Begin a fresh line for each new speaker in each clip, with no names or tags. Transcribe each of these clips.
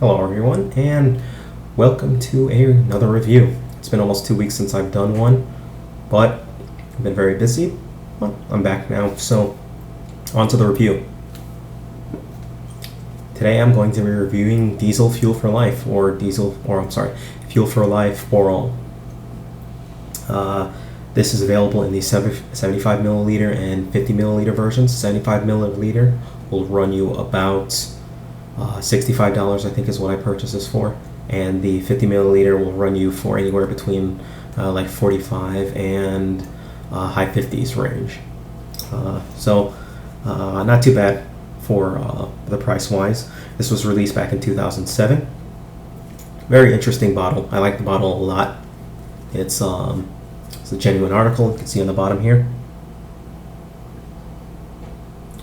Hello everyone, and welcome to another review. It's been almost 2 weeks since I've done one, but I've been very busy. Well, I'm back now, so on to the review. Today I'm going to be reviewing Diesel Fuel for Life, Fuel for Life Oral. This is available in the 75 milliliter and 50 milliliter versions. 75 milliliter will run you about $65, I think, is what I purchased this for, and the 50 milliliter will run you for anywhere between like 45 and high 50s range. So not too bad for the price wise. This was released back in 2007. Very interesting bottle. I like the bottle a lot. It's a genuine article. You can see on the bottom here.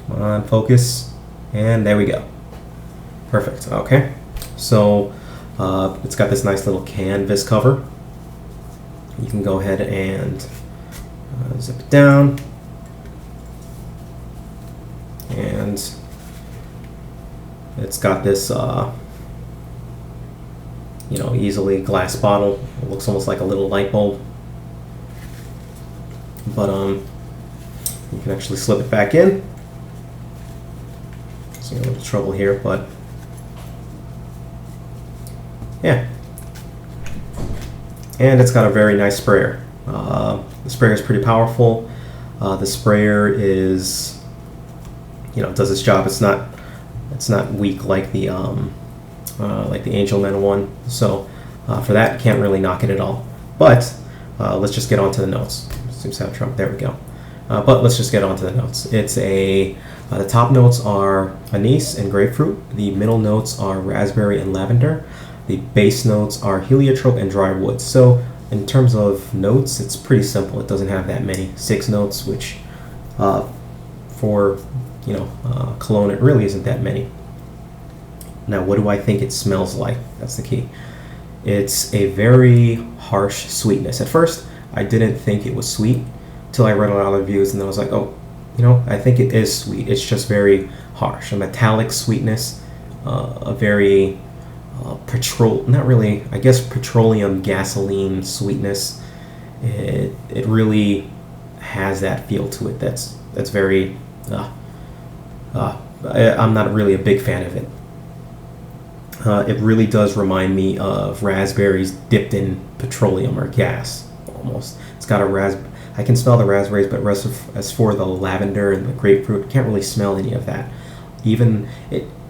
Come on, focus, and there we go. Perfect. Okay, so it's got this nice little canvas cover. You can go ahead and zip it down, and it's got this easily glass bottle. It looks almost like a little light bulb, but you can actually slip it back in. So a little trouble here, but yeah. And it's got a very nice sprayer. The sprayer is pretty powerful. The sprayer is, does its job. It's not weak like the Angelman one. So for that, can't really knock it at all. But let's just get on to the notes. Seems to have Trump. There we go. But let's just get on to the notes. It's the top notes are anise and grapefruit. The middle notes are raspberry and lavender. The base notes are heliotrope and dry wood. So in terms of notes, it's pretty simple. It doesn't have that many. 6 notes, which for cologne, it really isn't that many. Now, what do I think it smells like? That's the key. It's a very harsh sweetness. At first, I didn't think it was sweet till I read a lot of reviews, and then I was like, oh, I think it is sweet. It's just very harsh. A metallic sweetness, a very petroleum gasoline sweetness. It really has that feel to it. That's very. I'm not really a big fan of it. It really does remind me of raspberries dipped in petroleum or gas, almost. It's got I can smell the raspberries, but as for the lavender and the grapefruit, can't really smell any of that. Even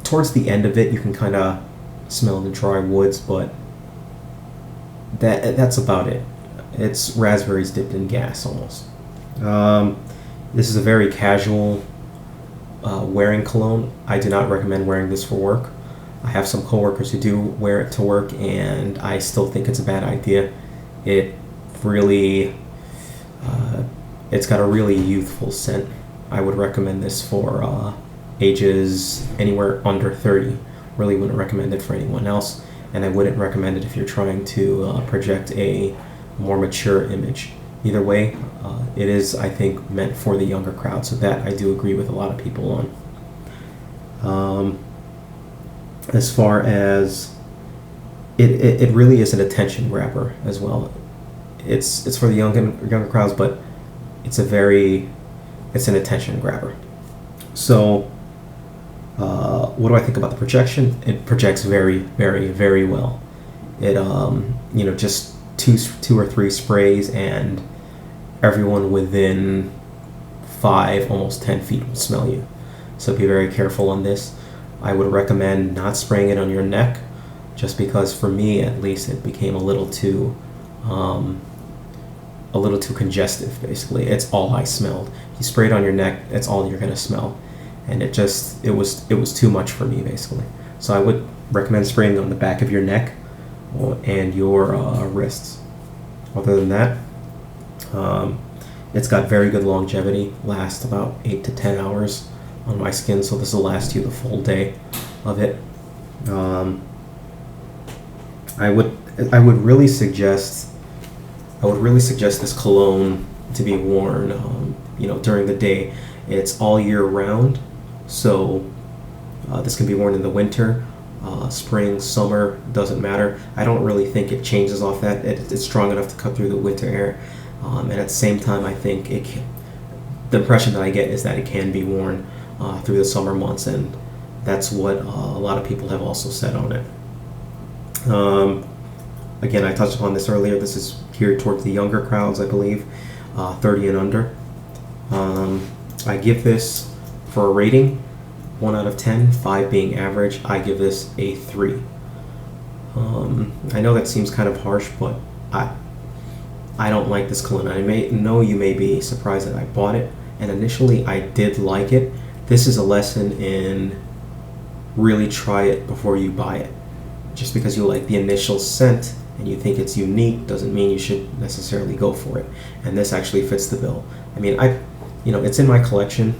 towards the end of it, you can kind of smell the dry woods, but that's about it. It's raspberries dipped in gas almost. This is a very casual wearing cologne. I do not recommend wearing this for work. I have some coworkers who do wear it to work, and I still think it's a bad idea. It really, it's got a really youthful scent. I would recommend this for ages anywhere under 30. Really wouldn't recommend it for anyone else, and I wouldn't recommend it if you're trying to project a more mature image. Either way, it is, I think, meant for the younger crowd, so that I do agree with a lot of people on. As far as it really is an attention grabber as well. It's for the younger crowds, but it's an attention grabber. So what do I think about the projection? It projects very, very, very well. It just two or three sprays, and everyone within 5, almost 10 feet will smell you. So be very careful on this. I would recommend not spraying it on your neck, just because for me at least it became a little too congestive. Basically, it's all I smelled. You spray it on your neck, that's all you're gonna smell, and it was too much for me basically. So I would recommend spraying on the back of your neck and your wrists. Other than that, it's got very good longevity. Lasts about 8 to 10 hours on my skin, so this will last you the full day of it. I would really suggest this cologne to be worn during the day. It's all year round, so this can be worn in the winter spring, summer, doesn't matter. I don't really think it changes off that. It's strong enough to cut through the winter air. And at the same time, I think the impression that I get is that it can be worn through the summer months, and that's what a lot of people have also said on it. Again, I touched upon this earlier. This is geared towards the younger crowds, I believe, 30 and under. I give this, for a rating, 1 out of 10, 5 being average, I give this a 3. I know that seems kind of harsh, but I don't like this cologne. I know you may be surprised that I bought it, and initially I did like it. This is a lesson in really try it before you buy it. Just because you like the initial scent and you think it's unique doesn't mean you should necessarily go for it. And this actually fits the bill. I mean, it's in my collection.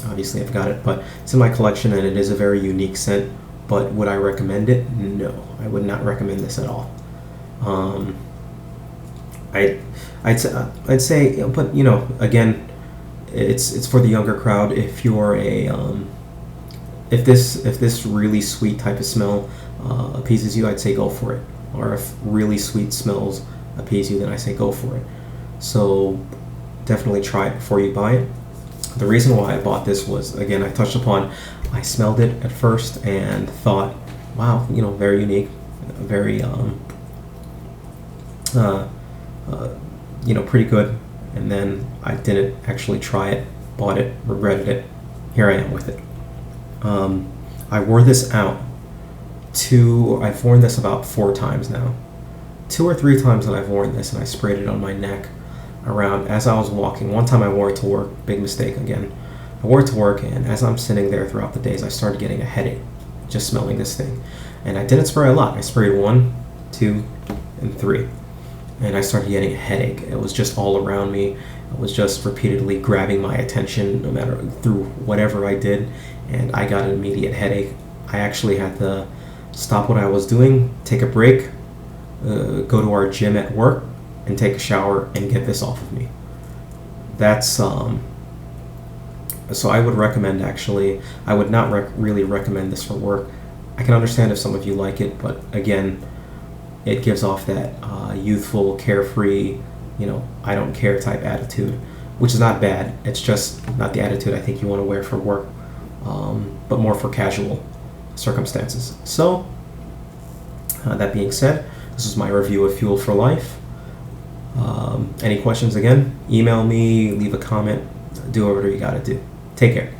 Obviously, I've got it, but it's in my collection, and it is a very unique scent. But would I recommend it? No, I would not recommend this at all. I'd say, but again, it's for the younger crowd. If you're if this really sweet type of smell appeases you, I'd say go for it. Or if really sweet smells appease you, then I say go for it. So definitely try it before you buy it. The reason why I bought this was, again, I touched upon, I smelled it at first and thought, wow, very unique, very pretty good. And then I didn't actually try it, bought it, regretted it. Here I am with it. I wore this out I've worn this about 4 times now. 2 or 3 times that I've worn this, and I sprayed it on my neck around as I was walking. One time I wore it to work, big mistake again. I wore it to work, and as I'm sitting there throughout the days, I started getting a headache just smelling this thing. And I didn't spray a lot. I sprayed 1, 2, and 3. And I started getting a headache. It was just all around me. It was just repeatedly grabbing my attention, no matter through whatever I did, and I got an immediate headache. I actually had to stop what I was doing, take a break, go to our gym at work, and take a shower and get this off of me. That's so I would recommend, actually, I would not really recommend this for work. I can understand if some of you like it, but again, it gives off that youthful, carefree, I don't care type attitude, which is not bad. It's just not the attitude I think you want to wear for work, but more for casual circumstances. So, that being said, this is my review of Fuel for Life. Any questions, again, email me, leave a comment, do whatever you gotta do. Take care.